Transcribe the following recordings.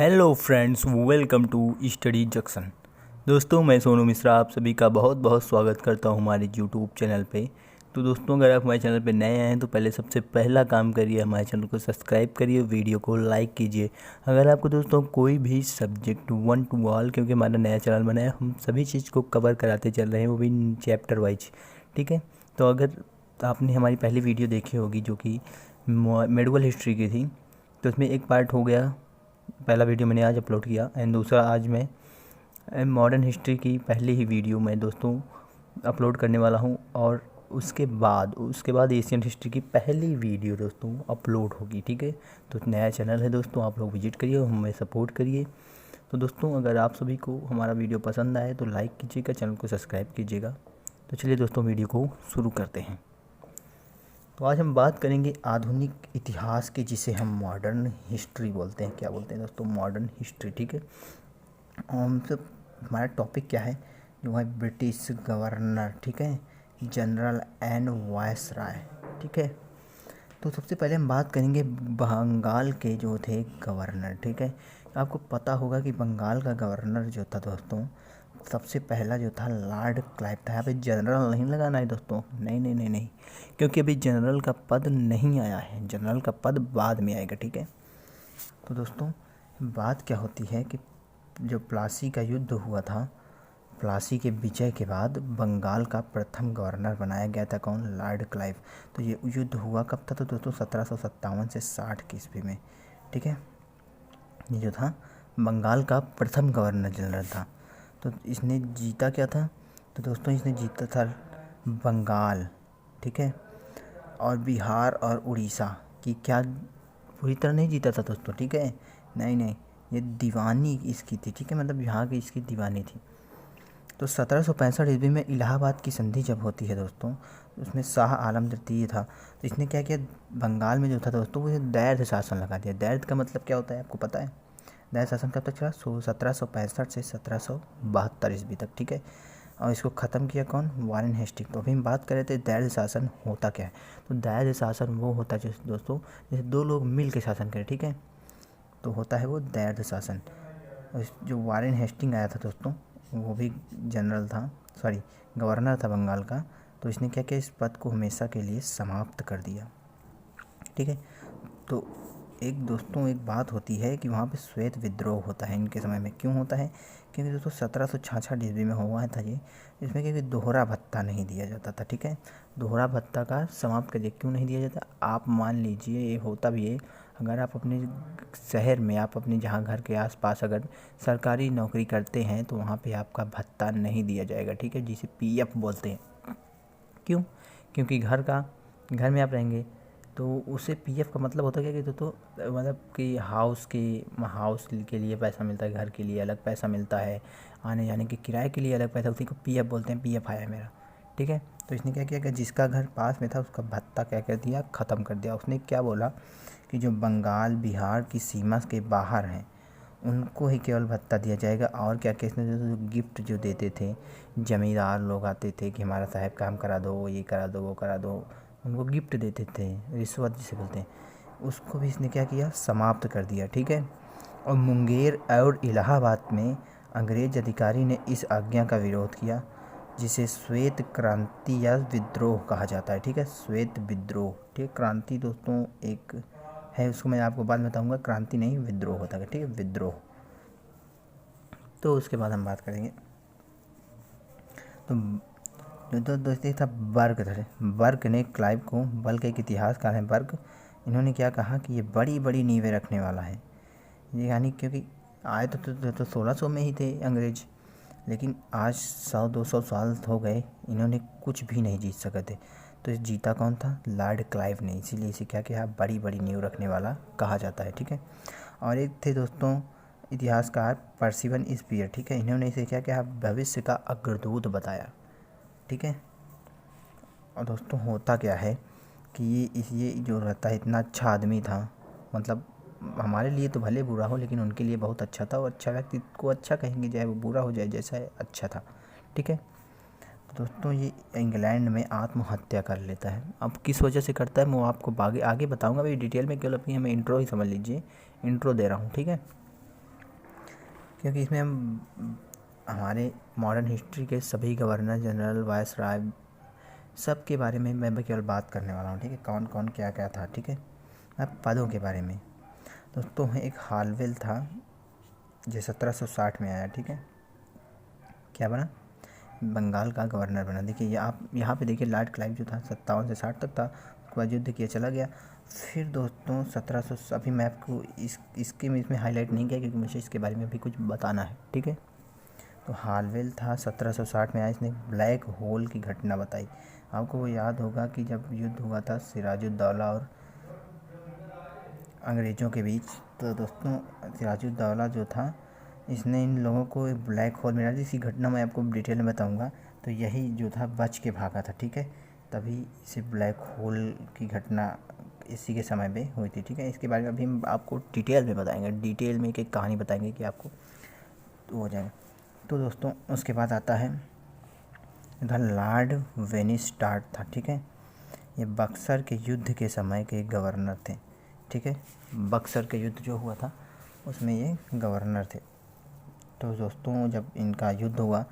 Hello friends, welcome to Study Junction. दोस्तों, मैं सोनू मिश्रा आप सभी का बहुत बहुत स्वागत करता हूं हमारे यूट्यूब चैनल पे। तो दोस्तों, अगर आप हमारे चैनल पे नए आए हैं तो पहले सबसे पहला काम करिए, हमारे चैनल को सब्सक्राइब करिए, वीडियो को लाइक कीजिए। अगर आपको दोस्तों कोई भी सब्जेक्ट 1 to ऑल, क्योंकि हमारा नया चैनल बना है, हम सभी चीज़ को कवर कराते चल रहे हैं, वो भी चैप्टर वाइज। ठीक है, तो अगर आपने हमारी पहली वीडियो देखी होगी जो कि मेडिकल हिस्ट्री की थी, तो इसमें एक पार्ट हो गया। पहला वीडियो मैंने आज अपलोड किया एंड दूसरा आज मैं मॉडर्न हिस्ट्री की पहली ही वीडियो मैं दोस्तों अपलोड करने वाला हूं। और उसके बाद एशियन हिस्ट्री की पहली वीडियो दोस्तों अपलोड होगी। ठीक है, तो नया चैनल है दोस्तों, आप लोग विजिट करिए, हमें सपोर्ट करिए। तो दोस्तों, अगर आप सभी को हमारा वीडियो पसंद आए तो लाइक कीजिएगा, चैनल को सब्सक्राइब कीजिएगा। तो चलिए दोस्तों, वीडियो को शुरू करते हैं। तो आज हम बात करेंगे आधुनिक इतिहास की, जिसे हम मॉडर्न हिस्ट्री बोलते हैं। क्या बोलते हैं दोस्तों? Modern history. ठीक है, सब हमारा टॉपिक क्या है? जो है ब्रिटिश गवर्नर। ठीक है, जनरल एंड वायसराय। ठीक है, तो सबसे पहले हम बात करेंगे बंगाल के जो थे गवर्नर। ठीक है, आपको पता होगा कि बंगाल का गवर्नर जो था दोस्तों, सबसे पहला जो था लॉर्ड क्लाइव था। यहाँ पे जनरल नहीं लगाना है दोस्तों, नहीं नहीं नहीं नहीं, क्योंकि अभी जनरल का पद नहीं आया है, जनरल का पद बाद में आएगा। ठीक है, तो दोस्तों बात क्या होती है कि जो प्लासी का युद्ध हुआ था, प्लासी के विजय के बाद बंगाल का प्रथम गवर्नर बनाया गया था कौन? Lord Clive. तो ये युद्ध हुआ कब था? तो दोस्तों 1757 से 60 की ईस्वी में। ठीक है, ये जो था बंगाल का प्रथम गवर्नर जनरल था। तो इसने जीता क्या था? तो दोस्तों इसने जीता था बंगाल। ठीक है, और बिहार और उड़ीसा की क्या पूरी तरह नहीं जीता था दोस्तों। ठीक है, नहीं नहीं, ये दीवानी इसकी थी। ठीक है, मतलब यहाँ की इसकी दीवानी थी। तो 1765 ईस्वी में इलाहाबाद की संधि जब होती है दोस्तों, उसमें शाह आलम द्वितीय था। तो इसने क्या किया, बंगाल में जो था दोस्तों, वो दैर्घ्य शासन लगा दिया। दैर्घ्य का मतलब क्या होता है आपको पता है? दैर्घ्य शासन कब तक चला? 1765 से 1772 ईस्वी तक। ठीक है, और इसको ख़त्म किया कौन? Warren Hastings. तो अभी हम बात कर रहे थे दैर्घ्य शासन होता क्या है। तो दैर्घ्य शासन वो होता है जैसे दोस्तों, जैसे दो लोग मिल के शासन करें। ठीक है, तो होता है वो दैर्घ्य शासन। जो वारेन हेस्टिंग आया था दोस्तों, वो भी जनरल था, सॉरी गवर्नर था बंगाल का। तो इसने क्या किया, इस पद को हमेशा के लिए समाप्त कर दिया। ठीक है, तो एक बात होती है कि वहाँ पे श्वेत विद्रोह होता है इनके समय में। क्यों होता है? क्योंकि दोस्तों 1766 ईस्वी में हुआ था ये, इसमें क्योंकि दोहरा भत्ता नहीं दिया जाता था। ठीक है, दोहरा भत्ता का समाप्त कर दिया। क्यों नहीं दिया जाता? आप मान लीजिए, ये होता भी है, अगर आप अपने शहर में, आप अपने जहाँ घर के आसपास अगर सरकारी नौकरी करते हैं तो वहाँ पे आपका भत्ता नहीं दिया जाएगा। ठीक है, जिसे पीएफ बोलते हैं। क्यों? क्योंकि घर में आप रहेंगे तो उससे पीएफ का मतलब होता है कि तो मतलब कि हाउस के लिए पैसा मिलता है, घर के लिए अलग पैसा मिलता है, आने जाने के किराए के लिए अलग पैसा, उसी को पीएफ बोलते हैं। पीएफ आया मेरा। ठीक है, तो इसने क्या किया कि जिसका घर पास में था उसका भत्ता क्या कर दिया, ख़त्म कर दिया। उसने क्या बोला कि जो बंगाल बिहार की सीमा के बाहर हैं उनको ही केवल भत्ता दिया जाएगा। और क्या क्या इसने जो गिफ्ट जो देते थे, जमींदार लोग आते थे कि हमारा साहब काम करा दो, ये करा दो, वो करा दो, उनको गिफ्ट देते थे, रिश्वत जिसे बोलते हैं, उसको भी इसने क्या किया, समाप्त कर दिया। ठीक है, और मुंगेर और इलाहाबाद में अंग्रेज अधिकारी ने इस आज्ञा का विरोध किया, जिसे श्वेत क्रांति या विद्रोह कहा जाता है। ठीक है, श्वेत विद्रोह। ठीक, क्रांति दोस्तों एक है, उसको मैं आपको बाद में बताऊंगा। क्रांति नहीं, विद्रोह होता है। ठीक है, विद्रोह। तो उसके बाद हम बात करेंगे। तो दोस्तों था बर्ग। बर्ग ने क्लाइव को, बल्कि एक इतिहासकार है बर्ग, इन्होंने क्या कहा कि ये बड़ी बड़ी नींवें रखने वाला है। ये यानी क्योंकि आए तो 1600 में ही थे अंग्रेज, लेकिन आज 100-200 साल हो गए, इन्होंने कुछ भी नहीं जीत सके थे। तो जीता कौन था? लॉर्ड क्लाइव ने। इसीलिए इसे क्या किया, बड़ी बड़ी नींव रखने वाला कहा जाता है। ठीक है, और एक थे दोस्तों इतिहासकार पर्सिवन स्पीयर। ठीक है, इन्होंने इसे क्या किया, भविष्य का अग्रदूत बताया। ठीक है, और दोस्तों होता क्या है कि ये जो रहता है, इतना अच्छा आदमी था, मतलब हमारे लिए तो भले बुरा हो लेकिन उनके लिए बहुत अच्छा था। और अच्छा व्यक्ति को अच्छा कहेंगे, चाहे वो बुरा हो जाए, जैसा है अच्छा था। ठीक है, तो दोस्तों ये इंग्लैंड में आत्महत्या कर लेता है। अब किस वजह से करता है मैं आपको आगे बताऊंगा भाई डिटेल में, केवल अपनी हमें इंट्रो ही समझ लीजिए, इंट्रो दे रहा हूँ। ठीक है, क्योंकि इसमें हम हमारे मॉडर्न हिस्ट्री के सभी गवर्नर जनरल वायसराय सब के बारे में मैं केवल बात करने वाला हूँ, ठीक है। कौन कौन क्या क्या था, ठीक है। अब पदों के बारे में दोस्तों एक हालवेल था जो 1760 में आया, ठीक है। क्या बना, बंगाल का गवर्नर बना। देखिए आप यहाँ पे देखिए लॉर्ड क्लाइव जो था 57 से 60 तक था, उसके बाद युद्ध किया चला गया। फिर दोस्तों 1700, अभी मैं आपको इसमें हाईलाइट नहीं किया क्योंकि मुझे इसके बारे में भी कुछ बताना है, ठीक है। तो हालवेल था 1760 में आया, इसने ब्लैक होल की घटना बताई। आपको वो याद होगा कि जब युद्ध हुआ था सिराजुद्दौला और अंग्रेज़ों के बीच, तो दोस्तों सिराजुद्दौला जो था इसने इन लोगों को ब्लैक होल में डाला। इसी घटना मैं आपको डिटेल में बताऊंगा। तो यही जो था बच के भागा था, ठीक है। तभी इसे ब्लैक होल की घटना इसी के समय पे हुई थी, ठीक है। इसके बारे में अभी हम आपको डिटेल में बताएंगे, डिटेल में एक कहानी बताएंगे कि आपको तो हो जाएगा। तो दोस्तों उसके बाद आता है द लॉर्ड वेनिस्टार्ड था, ठीक है। ये बक्सर के युद्ध के समय के गवर्नर थे, ठीक है। बक्सर के युद्ध जो हुआ था उसमें ये गवर्नर थे। तो दोस्तों जब इनका युद्ध हुआ,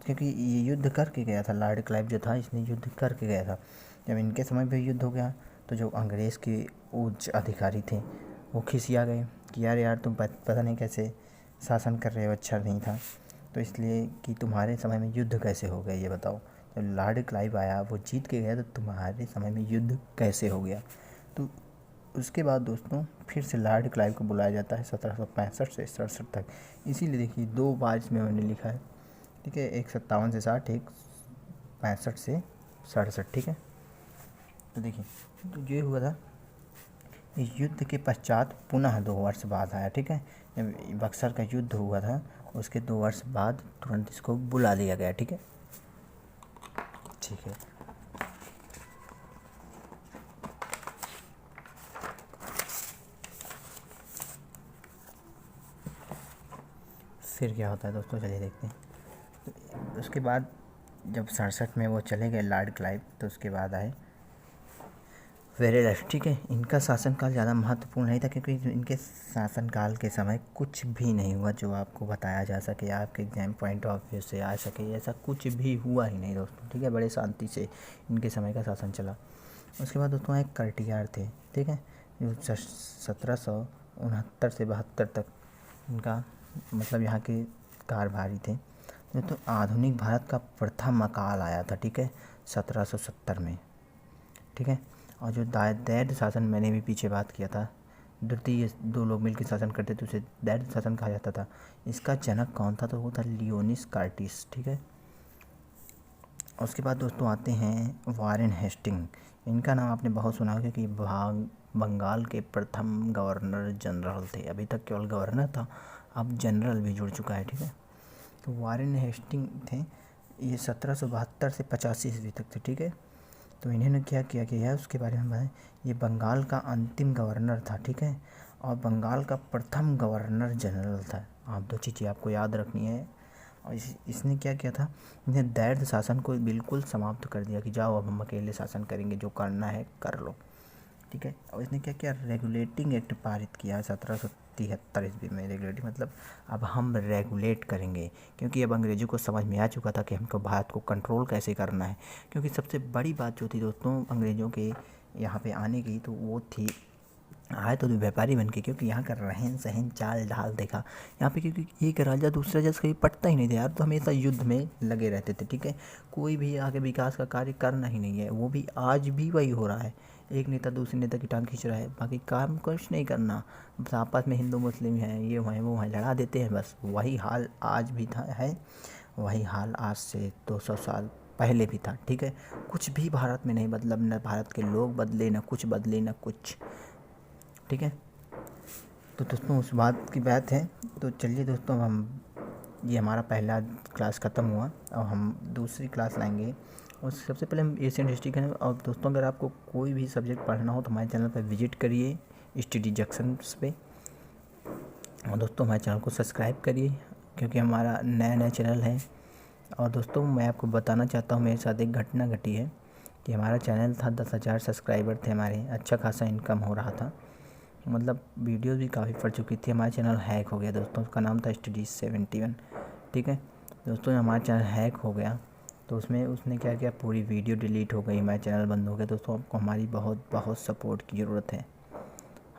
क्योंकि ये युद्ध करके गया था, लॉर्ड क्लाइव जो था इसने युद्ध करके गया था। जब इनके समय पे युद्ध हो गया तो जो अंग्रेज़ के उच्च अधिकारी थे वो खिसिया गए कि यार तुम पता नहीं कैसे शासन कर रहे हो, अच्छा नहीं था। तो इसलिए कि तुम्हारे समय में युद्ध कैसे हो गया ये बताओ। जब लॉर्ड क्लाइव आया वो जीत के गया तो तुम्हारे समय में युद्ध कैसे हो गया। तो उसके बाद दोस्तों फिर से लॉर्ड क्लाइव को बुलाया जाता है 1765 से 67 तक। इसीलिए देखिए 2 बार इसमें मैंने लिखा है, ठीक है। एक 57 से 60, एक 65 से 67, ठीक है। तो देखिए तो ये हुआ था, इस युद्ध के पश्चात पुनः 2 वर्ष बाद आया, ठीक है। जब बक्सर का युद्ध हुआ था उसके 2 वर्ष बाद तुरंत इसको बुला लिया गया, ठीक है। ठीक है, फिर क्या होता है दोस्तों चलिए देखते हैं। तो उसके बाद जब 67 में वो चले गए लॉर्ड क्लाइव, तो उसके बाद आए वेरेलस, ठीक है। इनका शासनकाल ज़्यादा महत्वपूर्ण नहीं था क्योंकि इनके शासनकाल के समय कुछ भी नहीं हुआ जो आपको बताया जा सके, आपके एग्जाम पॉइंट ऑफ व्यू से आ सके, ऐसा कुछ भी हुआ ही नहीं दोस्तों, ठीक है। बड़े शांति से इनके समय का शासन चला। उसके बाद दोस्तों एक कर्टियार थे, ठीक है, जो 1769 से 72 तक इनका मतलब यहाँ के कारभारी थे। तो आधुनिक भारत का प्रथम काल आया था, ठीक है, 1770 में, ठीक है। और जो दैत्य शासन मैंने भी पीछे बात किया था, द्वितीय 2 लोग मिलकर शासन करते थे, उसे दैत्य शासन कहा जाता था। इसका जनक कौन था, तो वो था लियोनिस कार्टिस, ठीक है। उसके बाद दोस्तों आते हैं वारेन हेस्टिंग। इनका नाम आपने बहुत सुना होगा क्योंकि बंगाल के प्रथम गवर्नर जनरल थे। अभी तक केवल गवर्नर था, अब जनरल भी जुड़ चुका है, ठीक है। तो वारेन हेस्टिंग थे, ये 1772 से 85 ईस्वी तक थे, ठीक है। तो इन्होंने क्या किया कि है उसके बारे में बताएं। ये बंगाल का अंतिम गवर्नर था, ठीक है, और बंगाल का प्रथम गवर्नर जनरल था। आप 2 चीज़ें आपको याद रखनी है। और इसने क्या किया था, इन्हें दैर्घ्य शासन को बिल्कुल समाप्त कर दिया कि जाओ अब हम अकेले शासन करेंगे, जो करना है कर लो, ठीक है। और इसने क्या किया, रेगुलेटिंग एक्ट पारित किया 1773 ईस्वी में। रेगुलेटिंग मतलब अब हम रेगुलेट करेंगे, क्योंकि अब अंग्रेज़ों को समझ में आ चुका था कि हमको भारत को कंट्रोल कैसे करना है। क्योंकि सबसे बड़ी बात जो थी दोस्तों अंग्रेज़ों के यहाँ पे आने की, तो वो थी आए तो व्यापारी बन के, क्योंकि यहाँ का रहन सहन चाल ढाल देखा यहाँ पे, क्योंकि एक राजा दूसरे राजा से कभी पटता ही नहीं था यार, तो हमेशा युद्ध में लगे रहते थे, ठीक है। कोई भी आगे विकास का कार्य करना ही नहीं है, वो भी आज भी वही हो रहा है। एक नेता दूसरे नेता की टांग खींच रहा है, बाकी काम कुछ नहीं करना, बस आपस में हिंदू मुस्लिम हैं, ये हैं वो हैं, लड़ा देते हैं, बस वही हाल आज भी था है, वही हाल आज से 200 साल पहले भी था, ठीक है। कुछ भी भारत में नहीं बदला, न भारत के लोग बदले, न कुछ बदले, न कुछ, ठीक है। तो दोस्तों उस बात की बात है। तो चलिए दोस्तों हम ये हमारा पहला क्लास ख़त्म हुआ और हम दूसरी क्लास लाएंगे। और सबसे पहले हम एशियन हिस्ट्री करें। और दोस्तों अगर आपको कोई भी सब्जेक्ट पढ़ना हो तो हमारे चैनल पर विजिट करिए स्टडी जंक्शन पे। और दोस्तों हमारे चैनल को सब्सक्राइब करिए क्योंकि हमारा नया चैनल है। और दोस्तों मैं आपको बताना चाहता हूँ, मेरे साथ एक घटना घटी है कि हमारा चैनल था 10,000 सब्सक्राइबर थे हमारे, अच्छा खासा इनकम हो रहा था, मतलब वीडियोस भी काफ़ी पड़ चुकी थी। हमारा चैनल हैक हो गया दोस्तों, उसका नाम था स्टडी 71। ठीक है दोस्तों, हमारा चैनल हैक हो गया तो उसमें उसने क्या किया, पूरी वीडियो डिलीट हो गई, हमारा चैनल बंद हो गया। दोस्तों आपको हमारी बहुत बहुत सपोर्ट की ज़रूरत है,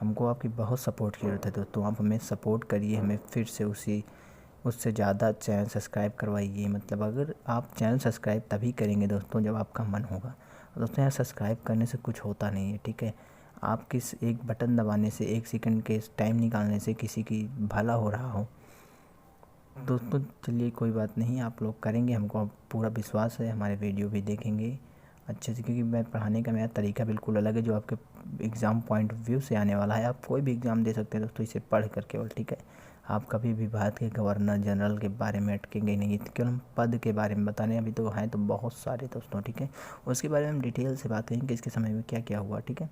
हमको आपकी बहुत सपोर्ट की ज़रूरत है दोस्तों। आप हमें सपोर्ट करिए, हमें फिर से उससे ज़्यादा चैनल सब्सक्राइब करवाइए। मतलब अगर आप चैनल सब्सक्राइब तभी करेंगे दोस्तों जब आपका मन होगा। दोस्तों यार सब्सक्राइब करने से कुछ होता नहीं है, ठीक है। आप किस एक बटन दबाने से, 1 सेकंड के टाइम निकालने से किसी की भला हो रहा हो दोस्तों। चलिए कोई बात नहीं, आप लोग करेंगे, हमको पूरा विश्वास है, हमारे वीडियो भी देखेंगे अच्छे से, क्योंकि मैं पढ़ाने का मेरा तरीका बिल्कुल अलग है जो आपके एग्ज़ाम पॉइंट ऑफ व्यू से आने वाला है। आप कोई भी एग्ज़ाम दे सकते हैं दोस्तों इसे पढ़ कर केवल, ठीक है। आप कभी भी भारत के गवर्नर जनरल के बारे में अटकेंगे नहीं, केवल हम पद के बारे में बताने अभी तो हैं तो बहुत सारे दोस्तों, ठीक है। उसके बारे में हम डिटेल से बात करेंगे कि इसके समय में क्या क्या हुआ, ठीक है।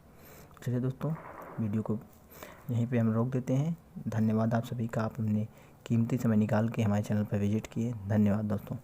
चलिए दोस्तों, वीडियो को यहीं पे हम रोक देते हैं। धन्यवाद आप सभी का, आप अपने कीमती समय निकाल के हमारे चैनल पर विजिट किए। धन्यवाद दोस्तों।